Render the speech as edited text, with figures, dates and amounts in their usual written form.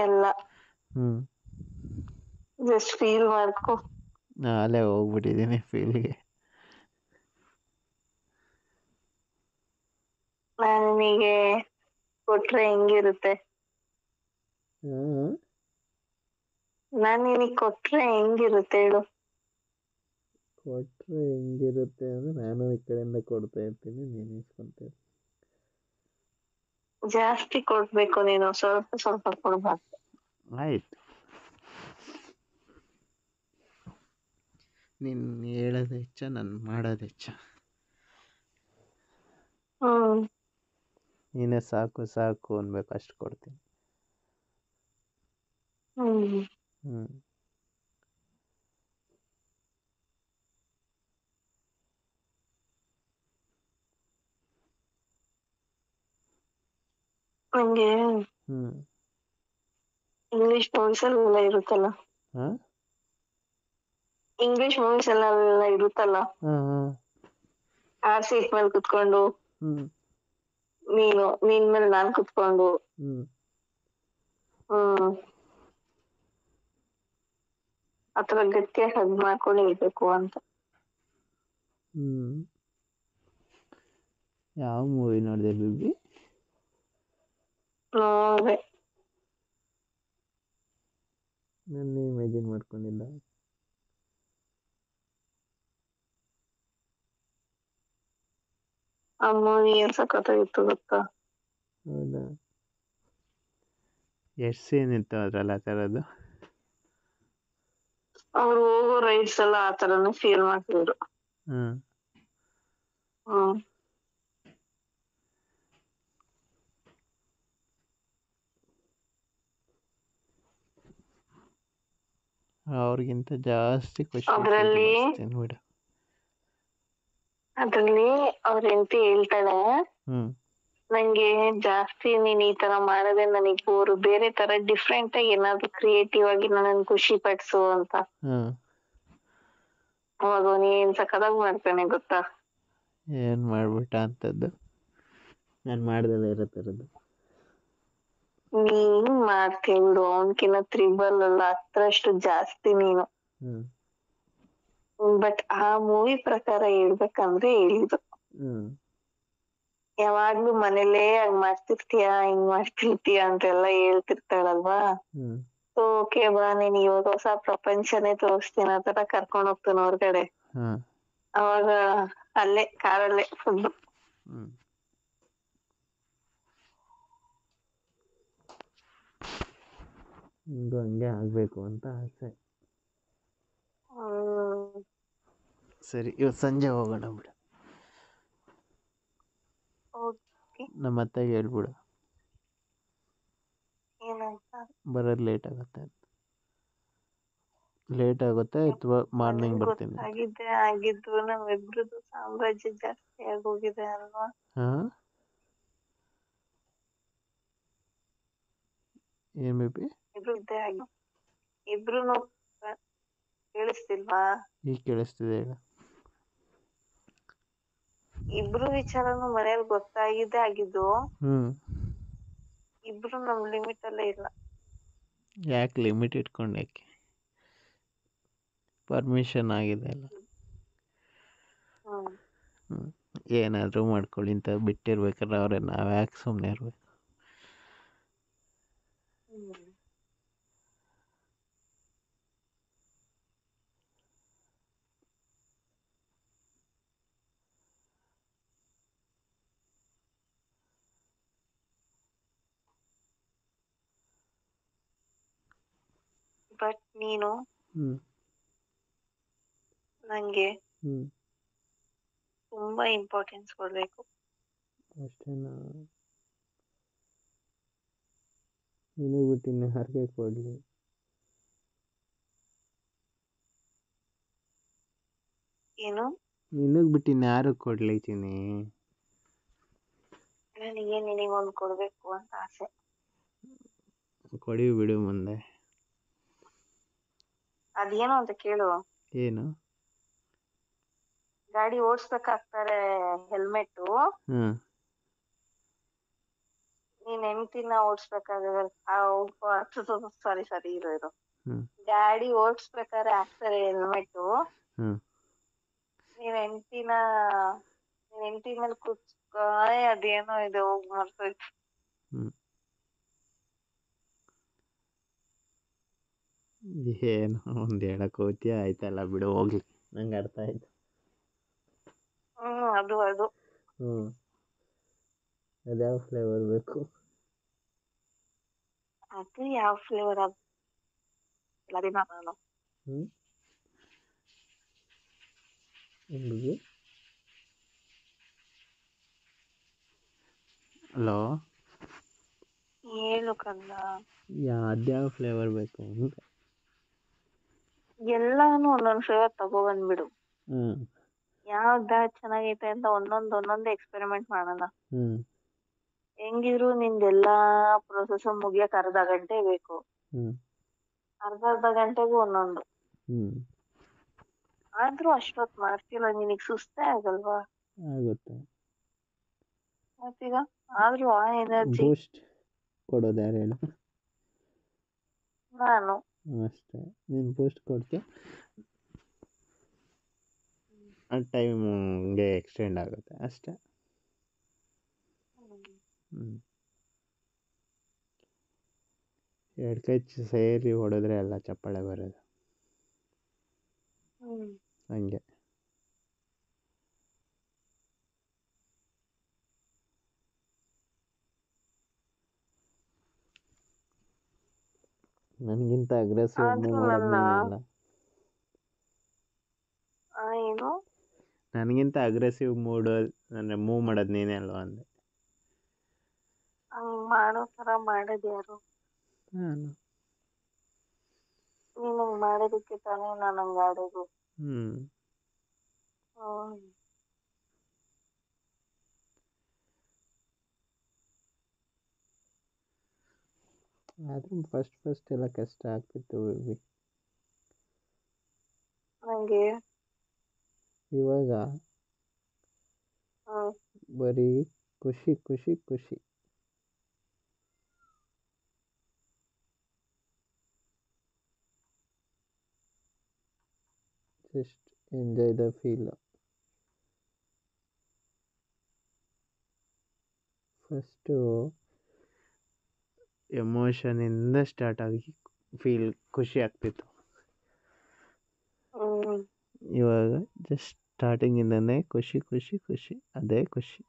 ಎಲ್ಲ ಹ್ಮ್ just feel ಮಾಡ್ಕೊ. ಅಲ್ಲೇ ಹೋಗ್ಬಿಟ್ಟಿದ್ದೀನಿ ಫೀಲ್ಗೆ. ನಾನು ನಿನಗೆ ಕೊಟ್ರೆ ಹೆಂಗಿರುತ್ತೆ? ನಾನು ನಿನಗೆ ಕೊಟ್ರೆ ಹೆಂಗಿರುತ್ತೆ ಹೇಳು? ಕೊಟ್ರೆ ಹೆಂಗಿರುತ್ತೆ ಅಂದ್ರೆ ನಾನು ಈ ಕಡೆಯಿಂದ ಕೊಡ್ತಾ ಇರ್ತೀನಿ, ನೀನು ಇಸ್ಕೊಂತ. ಜಾಸ್ತಿ ಕೊಡ್ಬೇಕು, ನೀನು ಸ್ವಲ್ಪ ಸ್ವಲ್ಪ ಕೊಡ್ಬಾರ್ದು. ಆಯ್ತು, ನೀನು ಹೇಳೋದು ಹೆಚ್ಚ, ನಾನು ಮಾಡೋದು ಹೆಚ್ಚ. ನೀನೇ ಸಾಕು ಸಾಕು ಅನ್ಬೇಕು, ಅಷ್ಟು ಕೊಡ್ತೀನಿ. ಹ್ಮ್ ನಂಗೆ ಇಂಗ್ಲಿಷ್ ಮೂವೀಸ್ ಎಲ್ಲ ಇರುತ್ತಲ್ಲ, ಇಂಗ್ಲಿಷ್ ಮೂವೀಸ್ ಎಲ್ಲ ಇರುತ್ತಲ್ಲ, ಆ ಸೀಟ್ ಮೇಲೆ ಕುತ್ಕೊಂಡು ನಿನ್ ಮೇಲೆ ನಾನ್ ಕುತ್ಕೊಂಡು ಅಥವಾ ಗಟ್ಟಿಯಾಗಿ ಹಗ್ ಮಾಡ್ಕೊಂಡು ಇರ್ಬೇಕು ಅಂತ. ಯಾವ ಮೂವಿ ನೋಡಿದೆ ಬೇಬಿ? ನೋಡ್ದೆ. ನನ್ನ ಇಮ್ಯಾಜಿನ್ ಮಾಡ್ಕೊಂಡಿಲ್ಲ. ಆ ಮೂವಿ ಏನ್ ಸಖತ್ತಾಗಿತ್ತು ಗೊತ್ತಾ? ಹೌದಾ? ಎಷ್ಟು ಸೀನ್ ಇತ್ತು ಅದ್ರಲ್ಲಿ ಆ ಥರದ್ದು? ಅವ್ರು ಹೋಗೋ ರೈಡ್ಸ್ ಎಲ್ಲ ಆ ಥರನೇ ಫೀಲ್ ಮಾಡ್ತಿದ್ರು. ಅವ್ರಿಗಿಂತ ಜಾಸ್ತಿ ಖುಷಿ ಅದ್ರಲ್ಲಿ ಬಿಡು. ಅದ್ರಲ್ಲಿ ಅವ್ರ ಹೆಂಡತಿ ಹೇಳ್ತಾಳೆ, ನಂಗೆ ಜಾಸ್ತಿ ನೀನ್ ಈ ತರ ಮಾಡದೆ ನನಗ್ ಬೋರು, ಬೇರೆ ತರ ಡಿಫ್ರೆಂಟ್ ಆಗಿ ಏನಾದ್ರು ಕ್ರಿಯೇಟಿವ್ ಆಗಿ ನನ್ನ ಖುಷಿ ಪಡಿಸು ಅಂತ. ಅವಾಗ ನೀನ್ ಸಖತ್ತಾಗಿ ಮಾಡ್ತಾನೆ ಗೊತ್ತಾ? ಏನ್ ಮಾಡ್ಬಿಟ್ಟ ಅಂತದ್ದು? ನಾನು ಮಾಡ್ದಲ್ಲ ಇರೋ ಥರದ್ದು. ನೀನ್ ಮಾಡ್ತೀಯ ಬಿಡು, ಅವನ್ಕಿನ್ನ ತ್ರಿಬಲ್ ಅಲ್ಲ, ಹತ್ತರಷ್ಟು ಜಾಸ್ತಿ ನೀನು. ಬಟ್ ಆ ಮೂವಿ ಪ್ರಕಾರ ಹೇಳ್ಬೇಕಂದ್ರೆ ಹೇಳಿದ್ರು, ಯಾವಾಗ್ಲೂ ಮನೇಲೇ ಹಂಗ್ ಮಾಡ್ತಿರ್ತೀಯ ಹಿಂಗ್ ಮಾಡ್ತಿರ್ತೀಯ ಅಂತೆಲ್ಲ ಹೇಳ್ತಿರ್ತಾಳಲ್ವಾ. ಓಕೆ ಬಾ, ನೀನ್ ಇವಾಗ ಹೊಸ ಪ್ರಪಂಚನೇ ತೋರಿಸ್ತೀನಿ ಆ ತರ ಕರ್ಕೊಂಡ್ ಹೋಗ್ತಾನ ಹೊರಗಡೆ. ಅವಾಗ ಅಲ್ಲೇ ಕಾರಲ್ಲೇ ಫುಡ್ ಹಂಗೆ ಆಗ್ಬೇಕು ಅಂತ ಆಸೆ. ಸರಿ, ಇವತ್ತು ಸಂಜೆ ಹೋಗೋಣ ಬಿಡು. ನಮ್ಮ ಅತ್ತೆಗೆ ಹೇಳ್ಬಿಡು ಬರೋದು ಲೇಟ್ ಆಗುತ್ತೆ ಅಥವಾ ಮಾರ್ನಿಂಗ್ ಬರ್ತೀನಿ. ಆಗಿದ್ದು ನಮ್ಮಿಬ್ರದ್ದು ಸಾಮ್ರಾಜ್ಯ ಜಾಸ್ತಿ ಆಗೋಗಿದೆ ಅಲ್ವಾ? ಏನ್ ಬೇಬಿ? ಇಬ್ರು ಕೇಳಿಸ್ತಿಲ್ವಾ? ಈಗ ಕೇಳಿಸ್ತಿದೆ, ಹೇಳ. ಇಬ್ರು ವಿಚಾರನು ಮನೇಲಿ ಗೊತ್ತಾಗಿದ್ದೇ ಆಗಿದ್ದು. ಇಬ್ರು ನಮ್ ಲಿಮಿಟ್ ಅಲ್ಲೇ ಇಲ್ಲ. ಯಾಕೆ ಲಿಮಿಟ್ ಇಟ್ಕೊಂಡು ಯಾಕೆ? ಪರ್ಮಿಷನ್ ಆಗಿದೆ ಅಲ್ಲ. ಏನಾದರೂ ಮಾಡ್ಕೊಳ್ಳಿ ಅಂತ ಬಿಟ್ಟಿರ್ಬೇಕಾದ್ರೆ ಅವ್ರೆ, ನಾವು ಯಾಕೆ ಸುಮ್ಮನೆ ಇರ್ಬೇಕು? ಬಟ್ ನೀನು ನಂಗೆ ತುಂಬಾ ಇಂಪಾರ್ಟೆನ್ಸ್ ಕೊಡ್ಬೇಕು. ಅಷ್ಟೇನಾ? ನಿನಗೆ ಬಿಟ್ಟು ಇನ್ನು ಯಾರಿಗೆ ಕೊಡಲಿ? ಏನು? ನಿನಗೆ ಬಿಟ್ಟು ಇನ್ನು ಯಾರಿಗೆ ಕೊಡ್ಲಿತೀನಿ? ನನಗೆ ನಿನಗೊಂದು ಕೊಡ್ಬೇಕು ಅಂತ ಆಸೆ. ಕೊಡಿ ಬಿಡು ಮುಂದೆ. ಅದೇನು ಅಂತ ಕೇಳು. ಏನು? ಗಾಡಿ ಓಡಿಸ್ಬೇಕಾಗ್ತಾರೆ ಹೆಲ್ಮೆಟ್. ನೀನ್ ಹೆಂಡತಿನ ಓಡಿಸ್ಬೇಕಾದ್ರೆ ಸಾರಿ ಇರೋ ಹ್ಮ್ ಡ್ಯಾಡಿ ಓಡಿಸ್ಬೇಕಾದ್ರೆ ಹಾಕ್ತಾರೆ ಹೆಲ್ಮೆಟ್. ಹ್ಮ್ ನೀನ್ ಹೆಂಡತಿ ಮೇಲೆ ಅದೇನೋ ಇದೆ ಹೋಗಿ ಮರ್ತೋಯ್ತು. ಹ್ಮ್ ಏನು ಒಂದು ಹೇಳಕ್ ಹೋಗ್ತೀಯ, ಆಯ್ತಲ್ಲ ಬಿಡು ಹೋಗ್ಲಿ, ನಂಗೆ ಅರ್ಥ ಆಯ್ತು. ಅದು ಅದ್ಯಾವ ಫ್ಲೇವರ್ ಬೇಕು? ಅದು ಯಾವ ಫ್ಲೇವರ್ ನಾನು ಹುಡುಗಿ ಹಲೋ, ಹೇಳು ಕಂದ. ಅದ್ಯಾವ ಫ್ಲೇವರ್ ಬೇಕು ಅಂತ. ಎಲ್ಲಾನು ಒಂದೊಂದ್ ಫ್ಲೇವರ್ ತಗೊಬಂದ್ಬಿಡು. ಯಾವ್ದ ಚೆನ್ನಾಗೈತೆ ಅಂತ ಒಂದೊಂದ್ ಎಕ್ಸ್ಪೆರಿಮೆಂಟ್ ಮಾಡೋಣ. ಹೆಂಗಿದ್ರು ನಿಂದೆಲ್ಲಾ ಪ್ರೊಸೆಸ್ ಮುಗಿಯಕ್ ಅರ್ಧ ಗಂಟೆ ಬೇಕು. ಅರ್ಧ ಗಂಟೆಗೂ ಒಂದೊಂದು. ಆದ್ರೂ ಅಷ್ಟೊತ್ ಮಾಡ್ತಿಲ್ಲ, ನಿನಗ್ ಸುಸ್ತೇ ಆಗಲ್ವಾ? ಆಗುತ್ತೆ. ಮತ್ತೀಗ ಆದ್ರೂ ಆ ಎನರ್ಜಿ ಬೂಸ್ಟ್ ಕೊಡೋದು ಯಾರು ಹೇಳು? ನಾನು. ಅಷ್ಟೇ, ನೀನು ಬೂಸ್ಟ್ ಕೊಡ್ತೀಯ, ಆ ಟೈಮ್ಗೆ ಎಕ್ಸ್ಟೆಂಡ್ ಆಗುತ್ತೆ ಅಷ್ಟೇ. ಎರಡು ಕೈ ಸೇರಿ ಹೊಡೆದ್ರೆ ಎಲ್ಲ ಚಪ್ಪಾಳೆ ಬರೋದು, ಹಂಗೆ. ನನಗಿಂತ ಅಗ್ರೆಸಿವ್ ಮೂವ್ ಮಾಡೋದು ನೀನಲ್ಲ. ಏನು? ನನಗಿಂತ ಅಗ್ರೆಸಿವ್ ಅಂದರೆ ಮೂವ್ ಮಾಡೋದು ನೀನೇ ಅಲ್ವಾ ಅಂದೆ. ಹಂಗ್ ಮಾಡೋ ಥರ ಮಾಡೋದು ಯಾರು? ನಾನು. ನೀನು ಹಂಗ್ ಮಾಡೋದಕ್ಕೆ ತಾನೇ ನಾನು ಹಂಗ್ ಆಡೋದು. ಆದ್ರೂ ಫಸ್ಟ್ ಎಲ್ಲ ಕಷ್ಟ ಆಗ್ತಿತ್ತು ನಂಗೆ. ಇವಾಗ ಬರೀ ಖುಷಿ ಖುಷಿ ಖುಷಿ. Just enjoy the feel. First ಎಮೋಷನಿಂದ ಸ್ಟಾರ್ಟ್ ಆಗಿ ಖುಷಿ ಆಗ್ತಿತ್ತು. ಇವಾಗ ಜಸ್ಟ್ ಸ್ಟಾರ್ಟಿಂಗಿಂದನೇ ಖುಷಿ ಖುಷಿ ಖುಷಿ, ಅದೇ ಖುಷಿ.